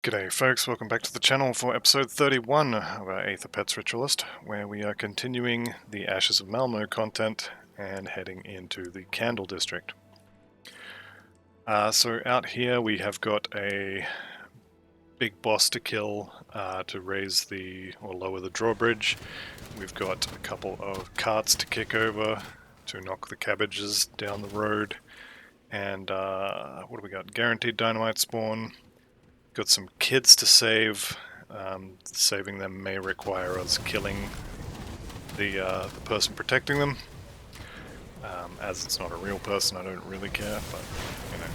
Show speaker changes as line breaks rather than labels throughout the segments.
G'day folks, welcome back to the channel for episode 31 of our Aether Pets Ritualist, where we are continuing the Ashes of Malmo content and heading into the Candle District. So out here we have got a big boss to kill to raise or lower the drawbridge. We've got a couple of carts to kick over to knock the cabbages down the road, and what do we got? Guaranteed dynamite spawn. Got some kids to save. Saving them may require us killing the person protecting them. As it's not a real person, I don't really care, but, you know,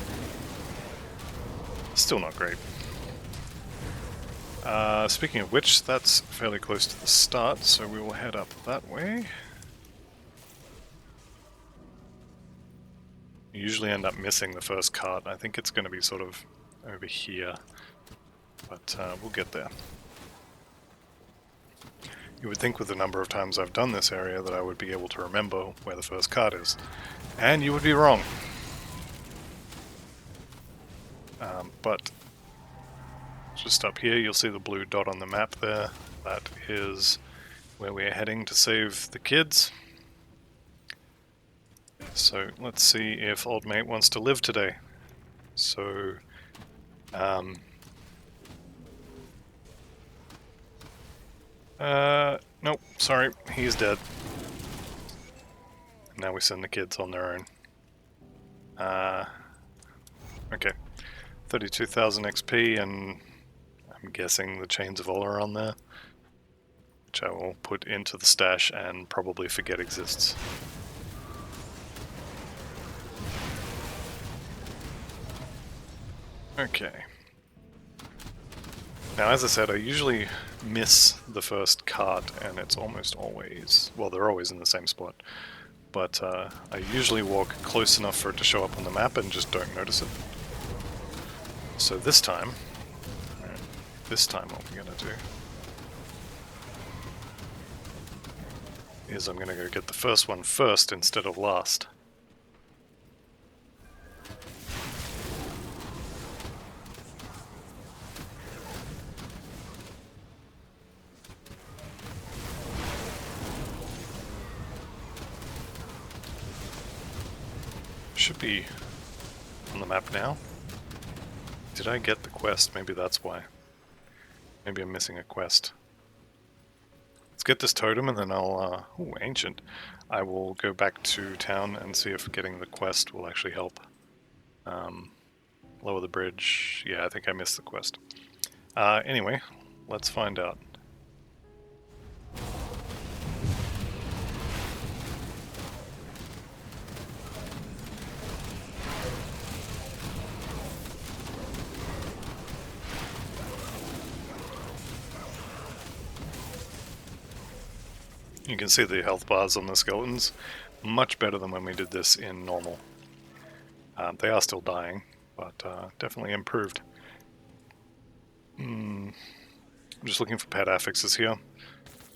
still not great. Speaking of which, that's fairly close to the start, so we will head up that way. You usually end up missing the first cart. I think it's going to be sort of over here, but we'll get there. You would think with the number of times I've done this area that I would be able to remember where the first cart is, and you would be wrong. But just up here you'll see the blue dot on the map there. That is where we're heading to save the kids. So let's see if old mate wants to live today. So nope, sorry, he's dead. Now we send the kids on their own. Okay, 32,000 XP, and I'm guessing the Chains of Ola are on there, which I will put into the stash and probably forget exists. Okay. Now, as I said, I usually miss the first cart, and it's almost always... well, they're always in the same spot. But I usually walk close enough for it to show up on the map and just don't notice it. So this time... what we're going to do is I'm going to go get the first one first instead of last. Should be on the map now. Did I get the quest? Maybe that's why. Maybe I'm missing a quest. Let's get this totem and then I'll... ooh, ancient. I will go back to town and see if getting the quest will actually help. Lower the bridge. Yeah, I think I missed the quest. Anyway, let's find out. You can see the health bars on the skeletons. Much better than when we did this in normal. They are still dying, but definitely improved. I'm just looking for pet affixes here.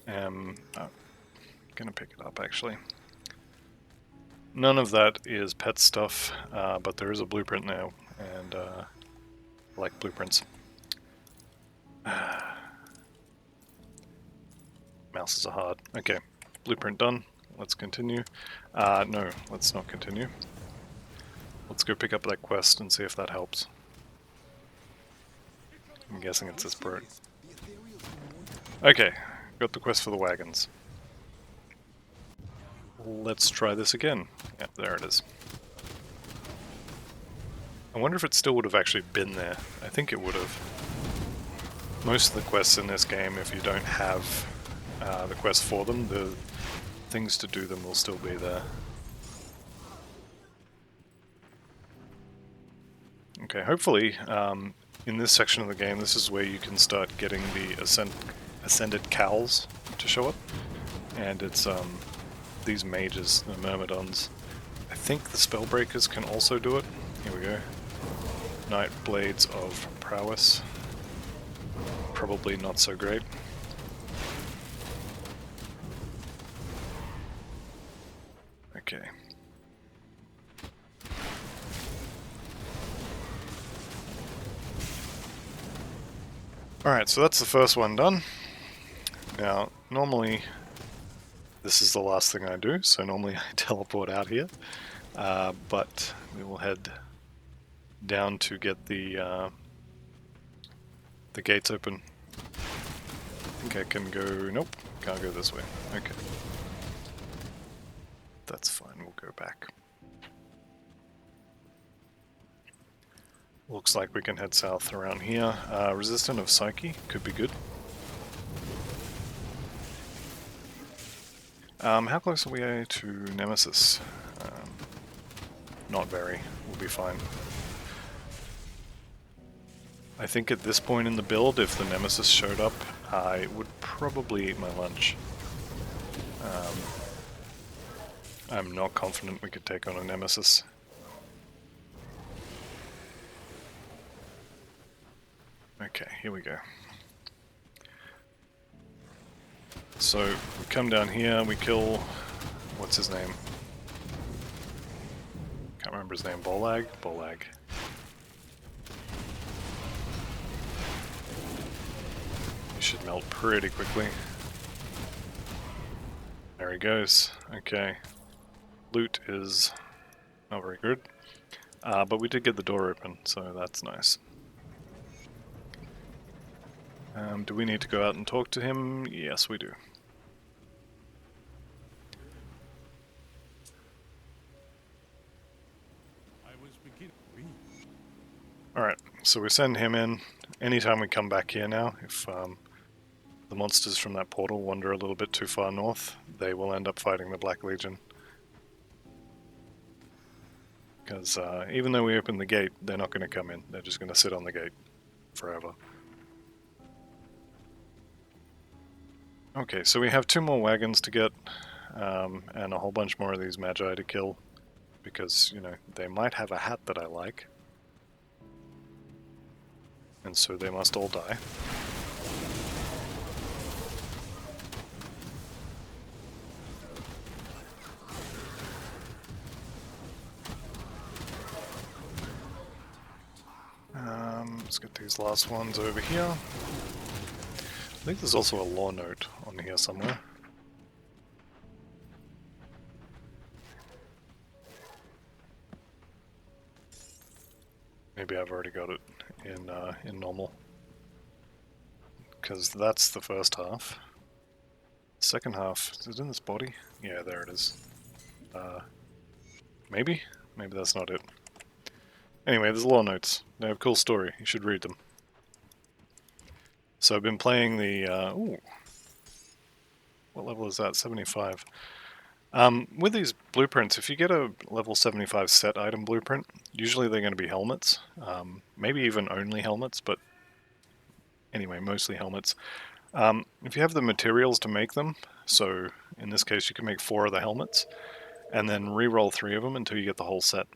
I'm gonna pick it up actually. None of that is pet stuff, but there is a blueprint now, and I like blueprints. Mouses are hard. Okay, blueprint done. Let's continue. No, let's not continue. Let's go pick up that quest and see if that helps. I'm guessing it's this bird. Okay, got the quest for the wagons. Let's try this again. Yep, there it is. I wonder if it still would have actually been there. I think it would have. Most of the quests in this game, if you don't have the quest for them, the things to do them will still be there. Okay, hopefully in this section of the game this is where you can start getting the ascended cowls to show up, and it's these mages, the myrmidons. I think the spellbreakers can also do it. Here we go. Knight Blades of Prowess. Probably not so great. Okay. Alright, so that's the first one done. Now, normally this is the last thing I do, so normally I teleport out here. But we will head down to get the gates open. I think I can go... nope, can't go this way. Okay. That's fine, we'll go back. Looks like we can head south around here. Resistant of Psyche could be good. How close are we to Nemesis? Not very. We'll be fine. I think at this point in the build, if the Nemesis showed up, I would probably eat my lunch. I'm not confident we could take on a Nemesis. Okay, here we go. So, we come down here, we kill... what's his name? Can't remember his name. Bolag? Bolag. He should melt pretty quickly. There he goes. Okay. Loot is not very good. But we did get the door open, so that's nice. Do we need to go out and talk to him? Yes, we do. Alright, so we send him in. Anytime we come back here now, if the monsters from that portal wander a little bit too far north, they will end up fighting the Black Legion. Because even though we open the gate, they're not going to come in. They're just going to sit on the gate forever. Okay, so we have 2 more wagons to get, and a whole bunch more of these Magi to kill, because, you know, they might have a hat that I like. And so they must all die. Let's get these last ones over here. I think there's also a lore note on here somewhere. Maybe I've already got it in normal. Because that's the first half. Second half, is it in this body? Yeah, there it is. Maybe? Maybe that's not it. Anyway, there's lore notes. They have a cool story. You should read them. So I've been playing the... ooh. What level is that? 75. With these blueprints, if you get a level 75 set item blueprint, usually they're going to be helmets. Maybe even only helmets, but anyway, mostly helmets. If you have the materials to make them, so in this case you can make 4 of the helmets, and then re-roll 3 of them until you get the whole set.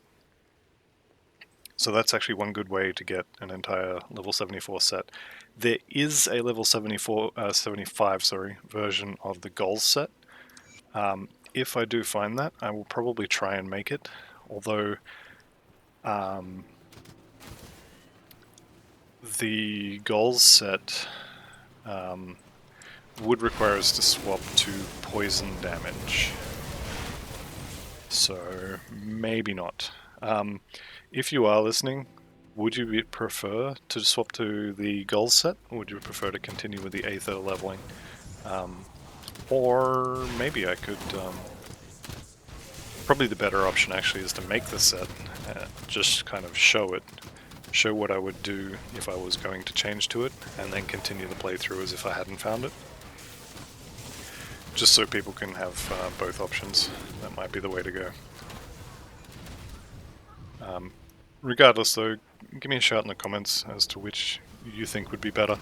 So that's actually one good way to get an entire level 74 set. There is a level 75 version of the goals set. If I do find that, I will probably try and make it, although the goals set would require us to swap to poison damage. So maybe not. If you are listening, would you prefer to swap to the goals set, or would you prefer to continue with the Aether leveling? Or maybe I could... probably the better option actually is to make the set, just kind of show what I would do if I was going to change to it, and then continue the playthrough as if I hadn't found it. Just so people can have both options. That might be the way to go. Regardless though, give me a shout in the comments as to which you think would be better.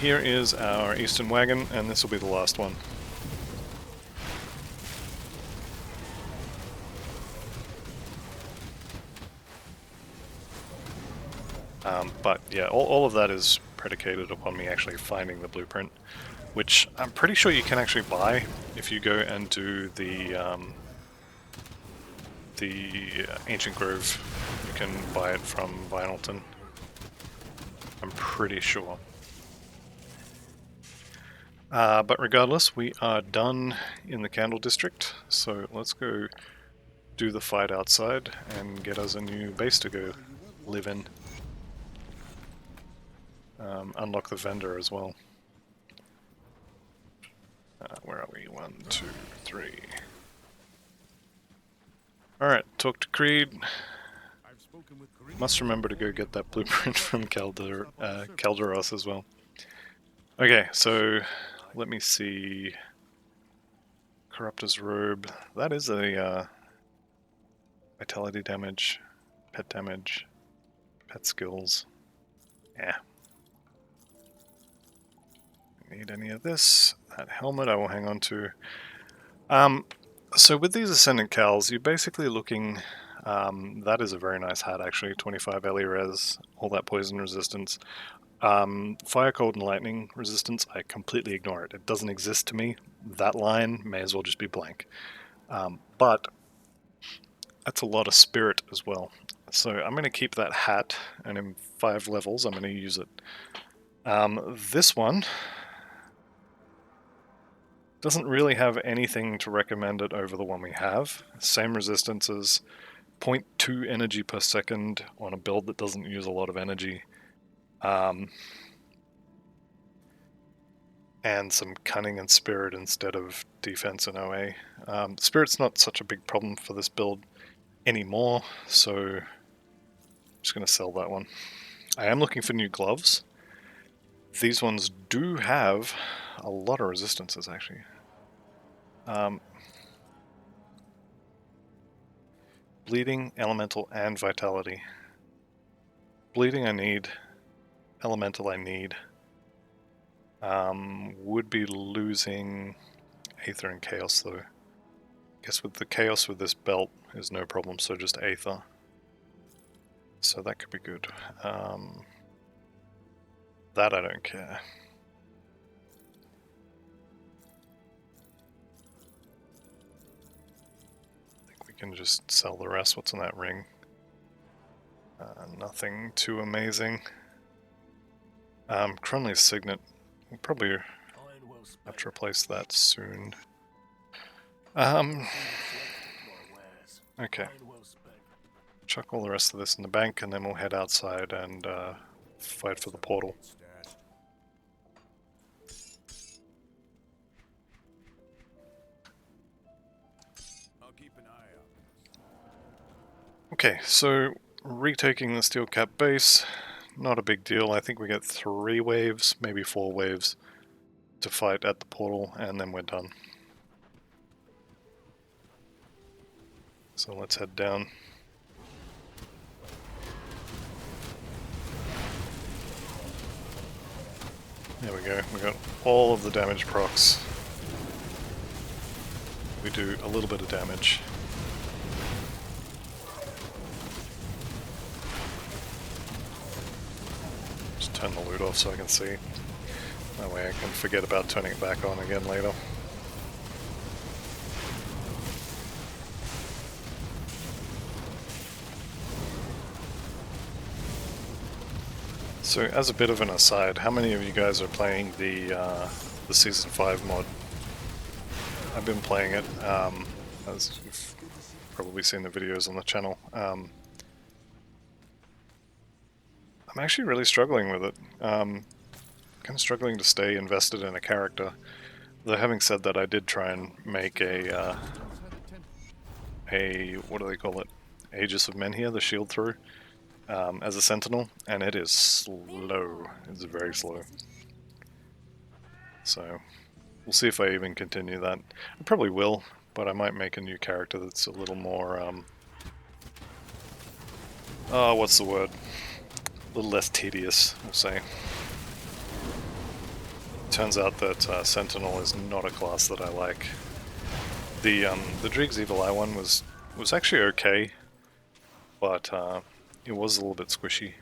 Here is our eastern wagon, and this will be the last one. But yeah, all of that is predicated upon me actually finding the blueprint, which I'm pretty sure you can actually buy if you go and do the Ancient Grove. You can buy it from Vinylton. I'm pretty sure. But regardless, we are done in the Candle District, so let's go do the fight outside and get us a new base to go live in. Unlock the vendor as well. Where are we? 1, 2, 3. Alright, talk to Creed. Must remember to go get that blueprint from Calderos as well. Okay, so let me see. Corruptor's Robe. That is a vitality damage, pet skills. Yeah. Need any of this? That helmet I will hang on to. So with these Ascendant Cals, you're basically looking... that is a very nice hat actually, 25 LE res, all that poison resistance. Fire, cold, and lightning resistance, I completely ignore it. It doesn't exist to me. That line may as well just be blank. But that's a lot of spirit as well. So I'm going to keep that hat, and in 5 levels I'm going to use it. This one doesn't really have anything to recommend it over the one we have. Same resistances, 0.2 energy per second on a build that doesn't use a lot of energy. And some cunning and spirit instead of defense and OA. Spirit's not such a big problem for this build anymore, so I'm just going to sell that one. I am looking for new gloves. These ones do have a lot of resistances actually. Bleeding, elemental, and vitality. Bleeding I need. Elemental I need. Would be losing Aether and Chaos though. Guess with the Chaos with this belt is no problem, so just Aether. So that could be good. That I don't care. I think we can just sell the rest. What's in that ring? Nothing too amazing. Crunley's Signet. We'll probably have to replace that soon. Okay. Chuck all the rest of this in the bank and then we'll head outside and fight for the portal. Okay, so retaking the Steelcap base, not a big deal. I think we get 3 waves, maybe 4 waves to fight at the portal and then we're done. So let's head down. There we go, we got all of the damage procs. We do a little bit of damage. Just turn the loot off so I can see. That way I can forget about turning it back on again later. So, as a bit of an aside, how many of you guys are playing the Season 5 mod? I've been playing it, as you've probably seen the videos on the channel. I'm actually really struggling with it. Kind of struggling to stay invested in a character. Though having said that, I did try and make a what do they call it? Aegis of Menhir, the shield through. As a sentinel, and it is slow. It's very slow. So, we'll see if I even continue that. I probably will, but I might make a new character that's a little more, oh, what's the word? A little less tedious, we'll say. Turns out that Sentinel is not a class that I like. The Driggs Evil Eye one was actually okay, but it was a little bit squishy.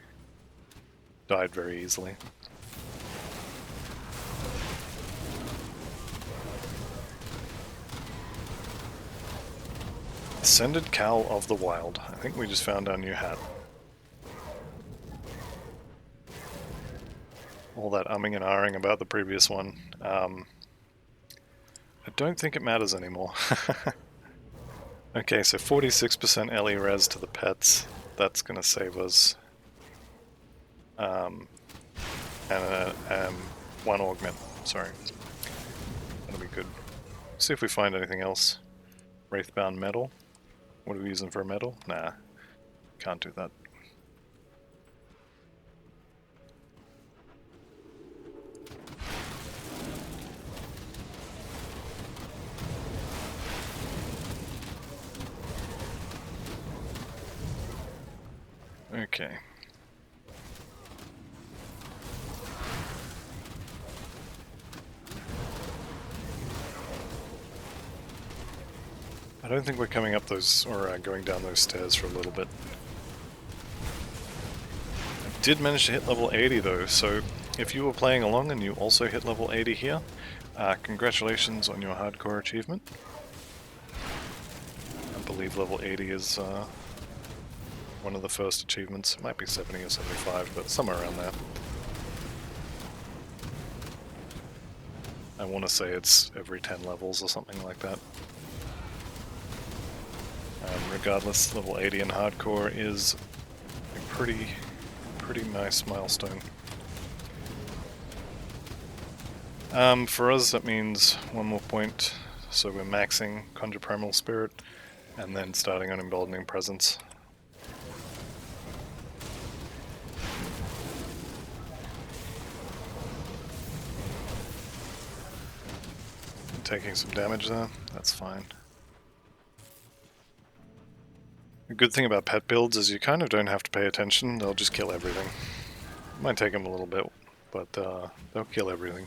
Died very easily. Ascended Cal of the Wild. I think we just found our new hat. all that umming and ahhing about the previous one. I don't think it matters anymore. Okay, so 46% LE res to the pets. That's going to save us. And one augment, sorry. That'll be good. See if we find anything else. Wraithbound metal. What are we using for a metal? Nah, can't do that. Okay. I don't think we're coming up those, or going down those stairs for a little bit. I did manage to hit level 80 though, so if you were playing along and you also hit level 80 here, congratulations on your hardcore achievement. I believe level 80 is one of the first achievements. It might be 70 or 75, but somewhere around there. I want to say it's every 10 levels or something like that. Regardless, level 80 in hardcore is a pretty nice milestone. For us that means one more point, so we're maxing Conjure Primal Spirit and then starting on Emboldening Presence. Taking some damage there, that's fine. The good thing about pet builds is you kind of don't have to pay attention, they'll just kill everything. Might take them a little bit, but they'll kill everything.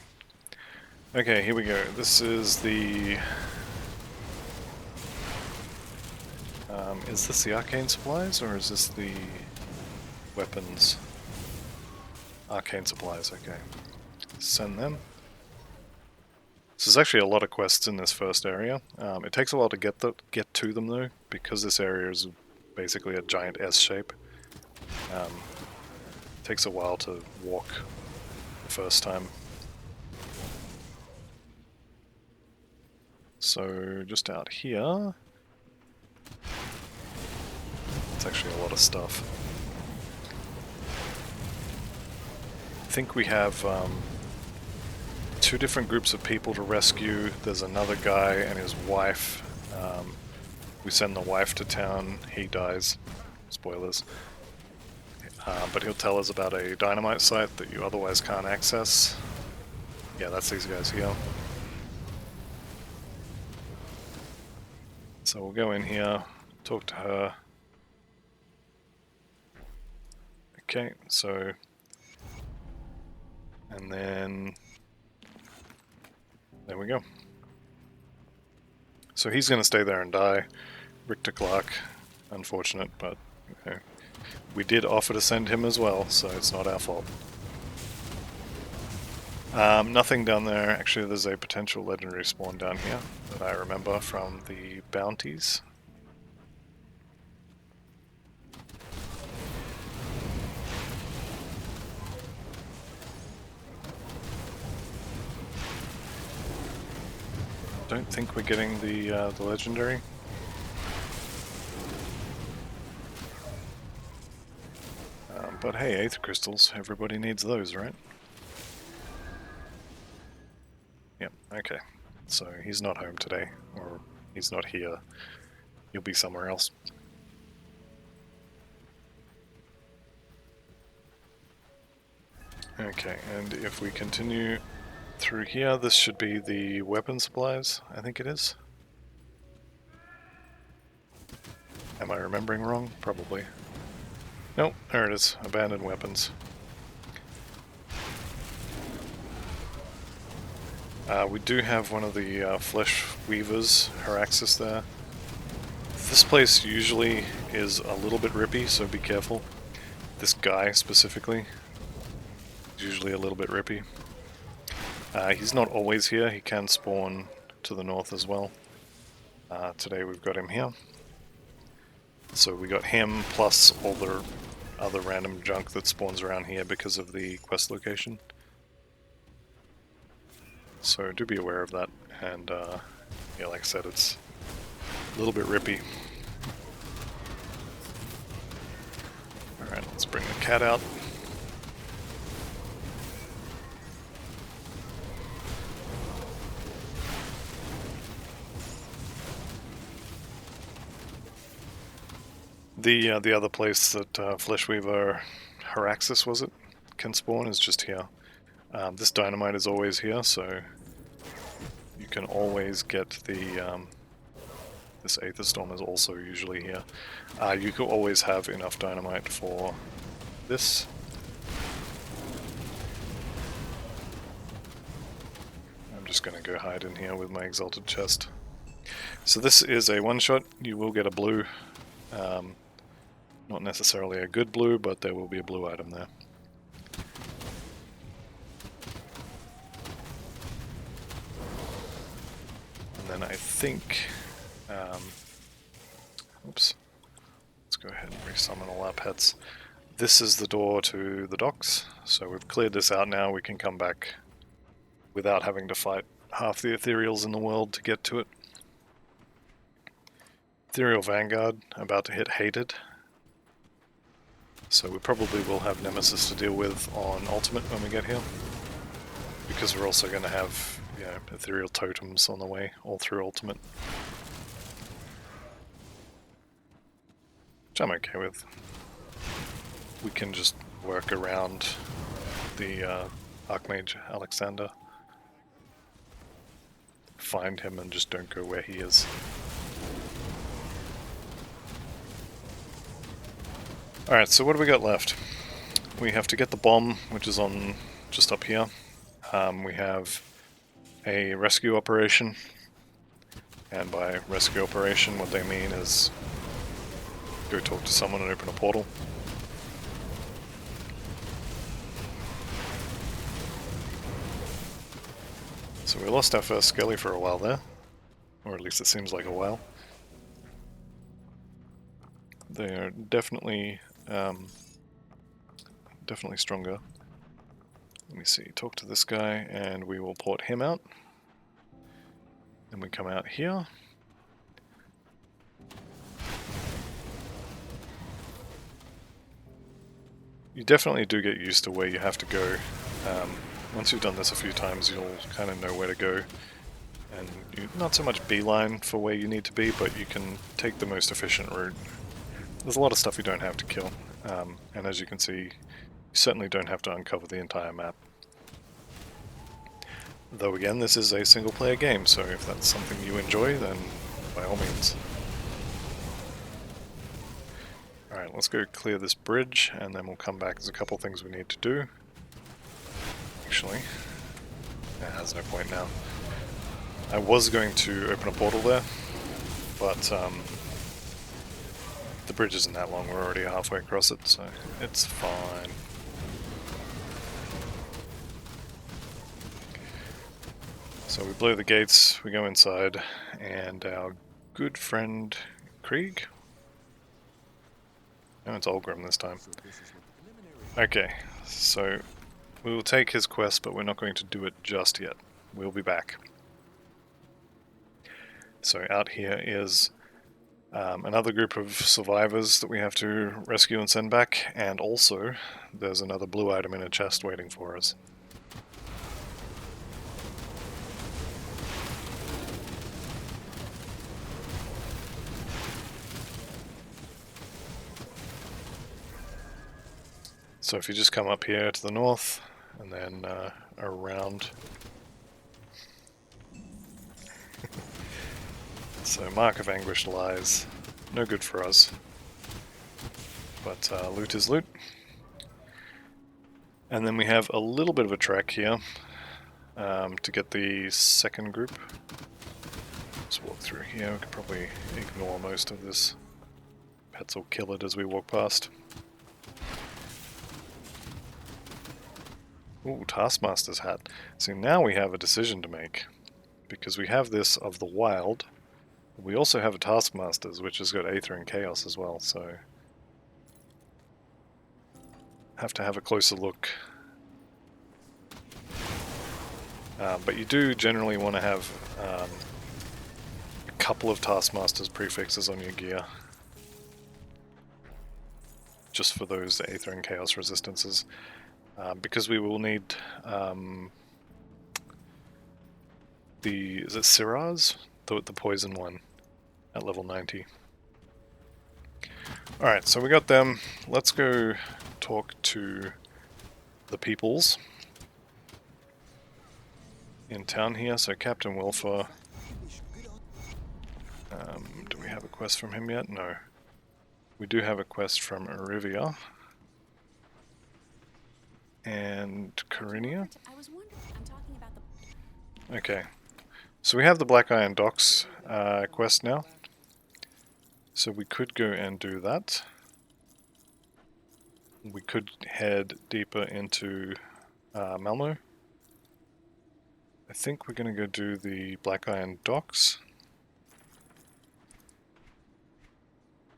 Okay, here we go. This is the... is this the arcane supplies, or is this the weapons? Arcane supplies, okay. Send them. So there's actually a lot of quests in this first area. It takes a while to get to them though, because this area is basically a giant S shape. It takes a while to walk the first time. So just out here, it's actually a lot of stuff. I think we have two different groups of people to rescue. There's another guy and his wife. We send the wife to town, he dies. Spoilers. But he'll tell us about a dynamite site that you otherwise can't access. Yeah, that's these guys here. So we'll go in here, talk to her. Okay, so... and then... there we go. So he's going to stay there and die. Richter Clark, unfortunate, but you know, we did offer to send him as well, so it's not our fault. Nothing down there. Actually, there's a potential legendary spawn down here that I remember from the bounties. Don't think we're getting the legendary. But hey, Aether Crystals, everybody needs those, right? Yep, okay. So he's not home today, or he's not here. He'll be somewhere else. Okay, and if we continue through here, this should be the weapon supplies, I think it is. Am I remembering wrong? Probably. Nope, there it is. Abandoned weapons. We do have one of the Flesh Weavers, Haraxis there. This place usually is a little bit rippy, so be careful. This guy specifically is usually a little bit rippy. He's not always here, he can spawn to the north as well. Today we've got him here. So we got him plus all the other random junk that spawns around here because of the quest location. So do be aware of that, and yeah, like I said, it's a little bit rippy. Alright, let's bring the cat out. The other place that Fleshweaver Haraxis, was it, can spawn is just here. This dynamite is always here, so you can always get the this Aether Storm is also usually here. You can always have enough dynamite for this. I'm just going to go hide in here with my Exalted Chest. So this is a one-shot. You will get a blue. Not necessarily a good blue, but there will be a blue item there. And then I think... oops. Let's go ahead and resummon all our pets. This is the door to the docks, so we've cleared this out now. We can come back without having to fight half the ethereals in the world to get to it. Ethereal Vanguard, about to hit Hated. So we probably will have Nemesis to deal with on Ultimate when we get here. Because we're also going to have, you know, Ethereal Totems on the way, all through Ultimate. Which I'm okay with. We can just work around the Archmage Alexander. Find him and just don't go where he is. Alright, so what do we got left? We have to get the bomb, which is on just up here. We have a rescue operation. And by rescue operation, what they mean is go talk to someone and open a portal. So we lost our first Skelly for a while there. Or at least it seems like a while. They are definitely definitely stronger. Let me see, talk to this guy and we will port him out. Then we come out here. You definitely do get used to where you have to go. Once you've done this a few times, you'll kind of know where to go. And not so much beeline for where you need to be, but you can take the most efficient route. There's a lot of stuff you don't have to kill, and as you can see, you certainly don't have to uncover the entire map. Though again, this is a single player game, so if that's something you enjoy, then by all means. Alright, let's go clear this bridge, and then we'll come back. There's a couple things we need to do. Actually, there's no point now. I was going to open a portal there, but the bridge isn't that long, we're already halfway across it, so it's fine. So we blow the gates, we go inside, and our good friend Krieg? No, it's Olgrim this time. Okay, so we will take his quest, but we're not going to do it just yet. We'll be back. So out here is another group of survivors that we have to rescue and send back, and also there's another blue item in a chest waiting for us. So if you just come up here to the north, and then around... So Mark of Anguish lies. No good for us. But loot is loot. And then we have a little bit of a trek here to get the second group. Let's walk through here. We can probably ignore most of this. Pets will kill it as we walk past. Ooh, Taskmaster's hat. So now we have a decision to make. Because we have this of the wild. We also have a Taskmaster's, which has got Aether and Chaos as well, so... have to have a closer look But you do generally want to have a couple of Taskmaster's prefixes on your gear, just for those Aether and Chaos resistances, because we will need is it Siraz? The poison one at level 90. Alright, so we got them. Let's go talk to the peoples in town here. So Captain Wilfer. Do we have a quest from him yet? No. We do have a quest from Arivia and Corinia. Okay, so we have the Black Iron Docks quest now. So we could go and do that. We could head deeper into Malmo. I think we're going to go do the Black Iron Docks.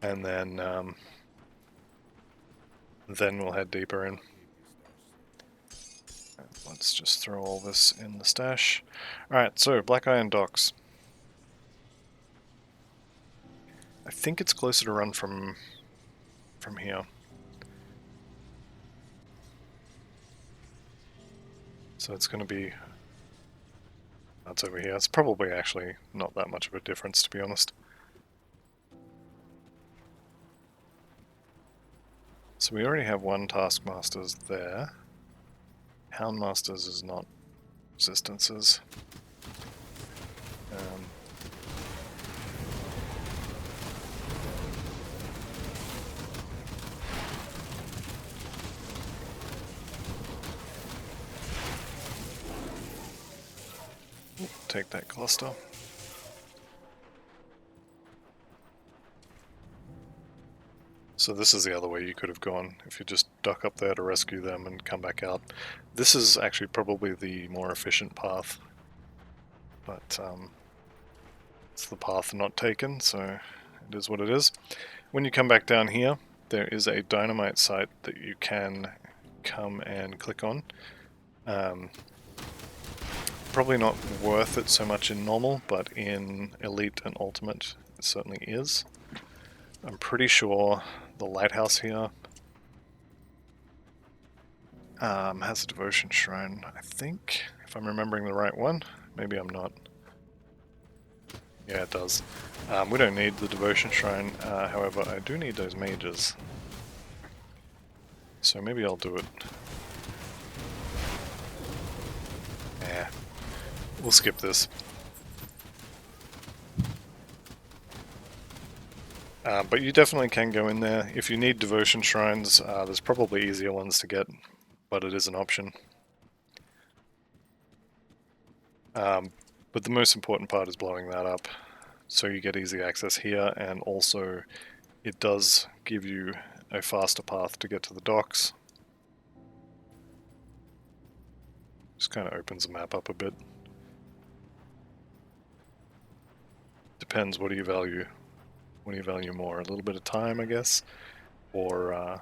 And then we'll head deeper in. Let's just throw all this in the stash. Alright, so Black Iron Docks. I think it's closer to run from here. So it's going to be... That's over here. It's probably actually not that much of a difference, to be honest. So we already have one Taskmasters there. Houndmasters is not resistances. Take that cluster. So this is the other way you could have gone, if you just duck up there to rescue them and come back out. This is actually probably the more efficient path, but it's the path not taken, so it is what it is. When you come back down here, there is a dynamite site that you can come and click on. Probably not worth it so much in normal, but in Elite and Ultimate it certainly is. I'm pretty sure the lighthouse here has a devotion shrine, I think, if I'm remembering the right one. Maybe I'm not. Yeah, it does. We don't need the devotion shrine, however, I do need those mages. So maybe I'll do it. Yeah, we'll skip this. But you definitely can go in there. If you need devotion shrines, there's probably easier ones to get, but it is an option. But the most important part is blowing that up, so you get easy access here, and also it does give you a faster path to get to the docks. Just kind of opens the map up a bit. Depends, what do you value? What do you value more? A little bit of time, I guess, or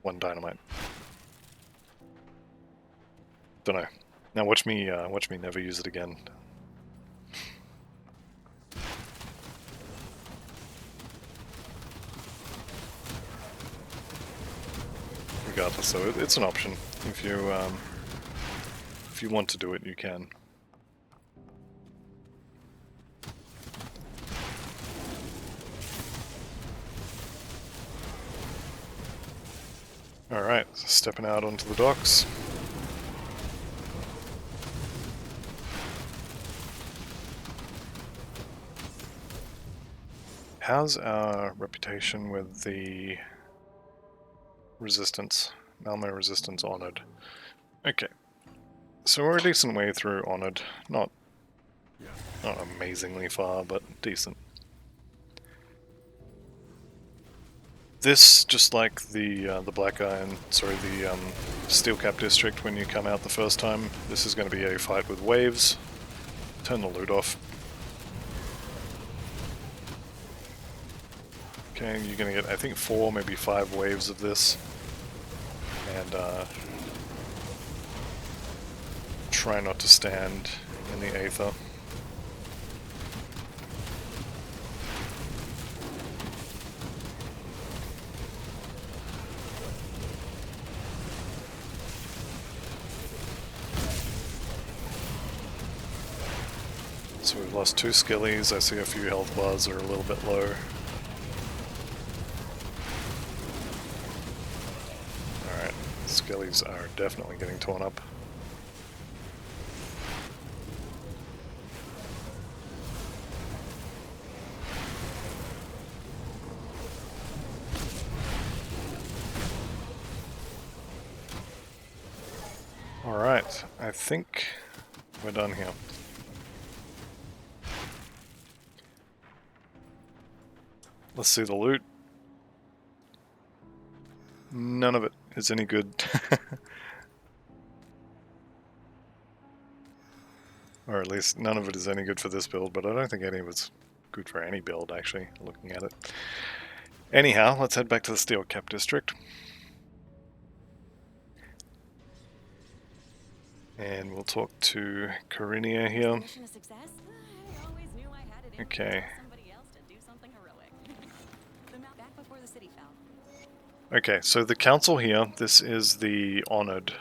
one dynamite. Don't know. Now watch me never use it again. Regardless, so it's an option. If you want to do it, you can. Alright, stepping out onto the docks. How's our reputation with the resistance? Malmo resistance honored. Okay. So we're a decent way through honored. Not amazingly far, but decent. This, just like the Black Iron, sorry, the Steelcap district when you come out the first time, this is going to be a fight with waves. Turn the loot off. Okay, you're going to get, I think, 4, maybe 5 waves of this. And try not to stand in the Aether. So we've lost 2 skillies. I see a few health bars are a little bit low. Alright, skillies are definitely getting torn up. Alright, I think we're done here. Let's see the loot. None of it is any good. Or at least none of it is any good for this build, but I don't think any of it's good for any build, actually, looking at it. Anyhow, let's head back to the Steelcap district. And we'll talk to Corinia here. Okay. Okay, so the council here, this is the honored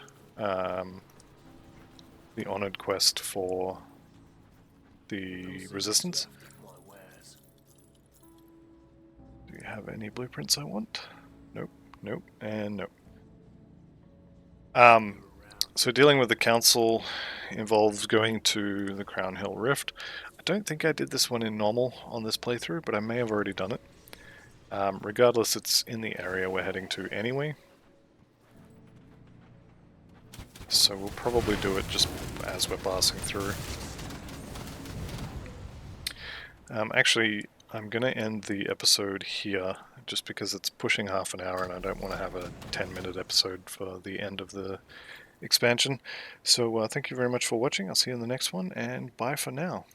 quest for the resistance. Do you have any blueprints I want? Nope, nope, and nope. So dealing with the council involves going to the Crown Hill Rift. I don't think I did this one in normal on this playthrough, but I may have already done it. Regardless, it's in the area we're heading to anyway. So we'll probably do it just as we're passing through. Actually, I'm going to end the episode here, just because it's pushing half an hour and I don't want to have a 10-minute episode for the end of the expansion. So thank you very much for watching. I'll see you in the next one, and bye for now.